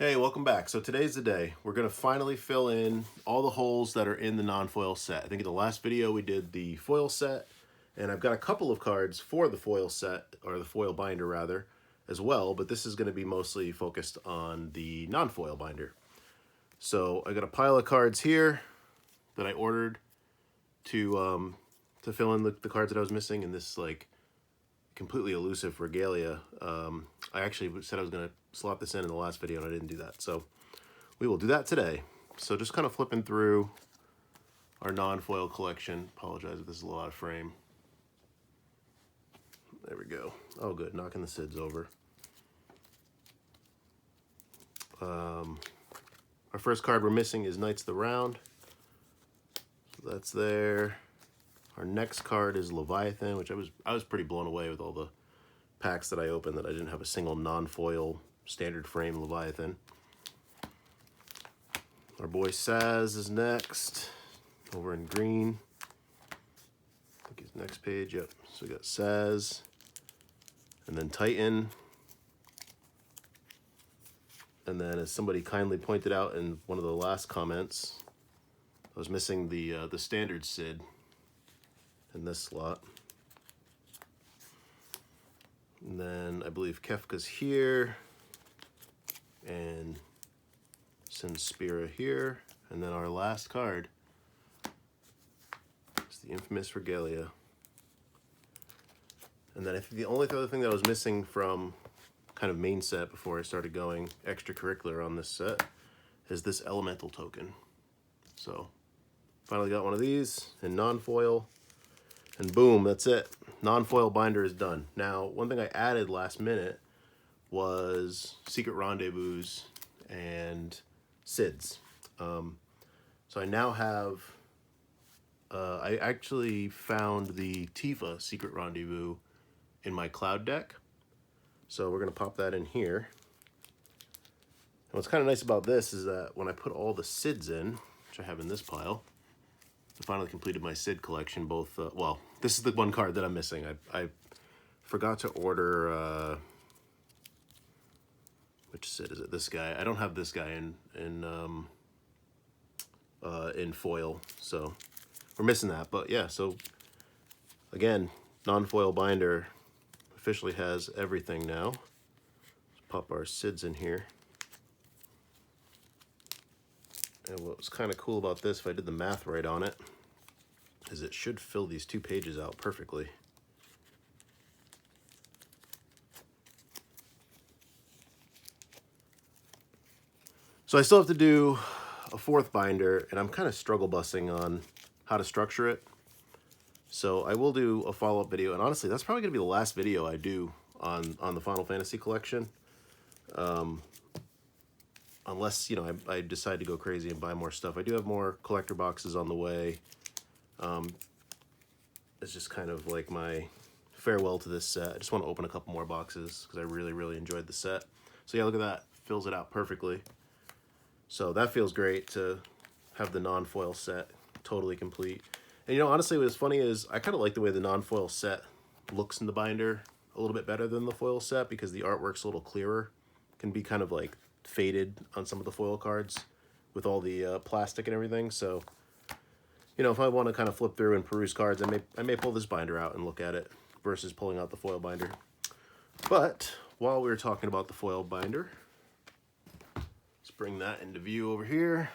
Hey, welcome back. So today's the day. We're going to finally fill in all the holes that are in the non-foil set. I think in the last video we did the foil set, and I've got a couple of cards for the foil set, or the foil binder rather, as well, but this is going to be mostly focused on the non-foil binder. So I got a pile of cards here that I ordered to fill in the cards that I was missing in this like completely elusive regalia. I actually said I was going to slot this in the last video and I didn't do that, so we will do that today. So just kind of flipping through our non-foil collection. Apologize if this is a lot of frame. There we go. Oh good, knocking the SIDS over. Our first card we're missing is Knights of the Round, so that's there. Our next card is Leviathan, which I was pretty blown away with all the packs that I opened that I didn't have a single non-foil standard frame Leviathan. Our boy Saz is next, over in green. I think he's next page, yep. So we got Saz, and then Titan. And then as somebody kindly pointed out in one of the last comments, I was missing the standard Sid in this slot. And then I believe Kefka's here, and Sinspira here, and then our last card is the infamous Regalia. And then I think the only other thing that I was missing from kind of main set before I started going extracurricular on this set is this elemental token. So finally got one of these in non-foil, and boom, that's it. Non-foil binder is done. Now, one thing I added last minute was Secret Rendezvous and SIDS. So I now have, I actually found the Tifa Secret Rendezvous in my cloud deck. So we're gonna pop that in here. And what's kind of nice about this is that when I put all the SIDS in, which I have in this pile, I finally completed my SID collection, both, well, this is the one card that I'm missing. I forgot to order, which SID is it? This guy. I don't have this guy in foil, so we're missing that. But yeah, so again, non-foil binder officially has everything now. Let's pop our SIDS in here. And what was kind of cool about this, if I did the math right on it, is it should fill these 2 pages out perfectly. So I still have to do a 4th binder, and I'm kind of struggle busing on how to structure it. So I will do a follow-up video, and honestly, that's probably going to be the last video I do on the Final Fantasy collection. Unless, you know, I decide to go crazy and buy more stuff. I do have more collector boxes on the way. It's just kind of like my farewell to this set. I just want to open a couple more boxes because I really, really enjoyed the set. So yeah, look at that. Fills it out perfectly. So that feels great to have the non-foil set totally complete. And you know, honestly, what's funny is I kind of like the way the non-foil set looks in the binder a little bit better than the foil set because the artwork's a little clearer. It can be kind of like faded on some of the foil cards with all the plastic and everything. So, you know, if I want to kind of flip through and peruse cards, I may pull this binder out and look at it versus pulling out the foil binder. But while we were talking about the foil binder, let's bring that into view over here.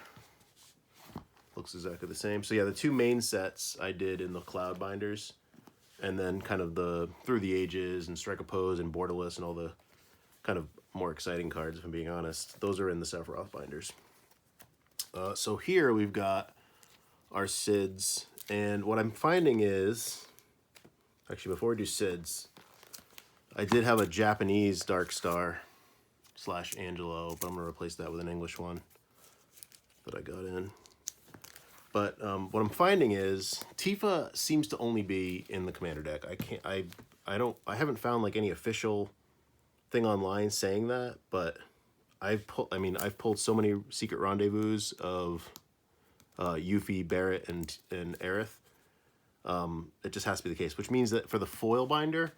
Looks exactly the same. So yeah, the 2 main sets I did in the cloud binders, and then kind of the Through the Ages and Strike a Pose and Borderless and all the kind of more exciting cards, if I'm being honest. Those are in the Sephiroth binders. So here we've got our SIDS, and what I'm finding is, actually before we do SIDS, I did have a Japanese Dark Star / Angelo, but I'm going to replace that with an English one that I got in. But what I'm finding is Tifa seems to only be in the Commander deck. I haven't found like any official thing online saying that, but I've pulled so many Secret Rendezvous of Yuffie, Barrett, and Aerith. It just has to be the case, which means that for the foil binder,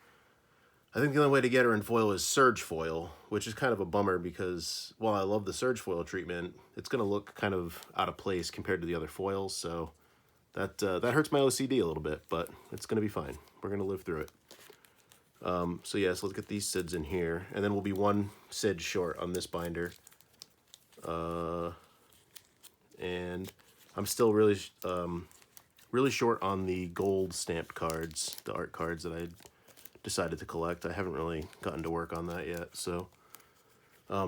I think the only way to get her in foil is Surge Foil, which is kind of a bummer because while I love the Surge Foil treatment, it's going to look kind of out of place compared to the other foils, so that hurts my OCD a little bit, but it's going to be fine. We're going to live through it. So yeah, so let's get these SIDs in here, and then we'll be one SID short on this binder. And I'm still really short on the gold stamped cards, the art cards that I decided to collect. I haven't really gotten to work on that yet, so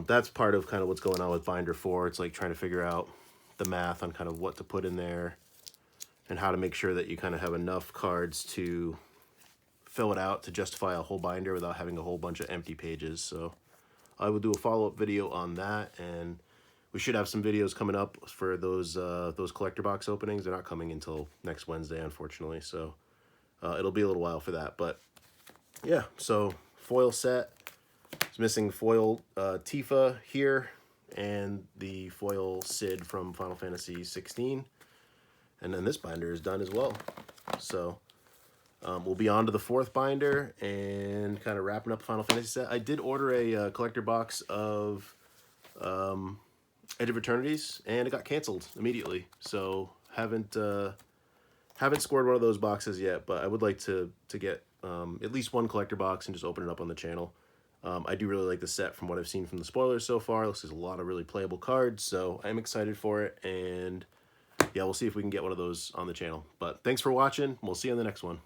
that's part of kind of what's going on with Binder 4. It's like trying to figure out the math on kind of what to put in there and how to make sure that you kind of have enough cards to fill it out to justify a whole binder without having a whole bunch of empty pages. So I will do a follow-up video on that, and we should have some videos coming up for those collector box openings. They're not coming until next Wednesday, unfortunately, so it'll be a little while for that. But yeah, so foil set. It's missing foil Tifa here and the foil Sid from Final Fantasy 16. And then this binder is done as well. So we'll be on to the 4th binder and kind of wrapping up the Final Fantasy set. I did order a collector box of Edge of Eternities, and it got canceled immediately. So haven't scored one of those boxes yet, but I would like to get at least one collector box and just open it up on the channel. I do really like the set from what I've seen from the spoilers so far. Looks like a lot of really playable cards, so I'm excited for it. And yeah, we'll see if we can get one of those on the channel. But thanks for watching. We'll see you on the next one.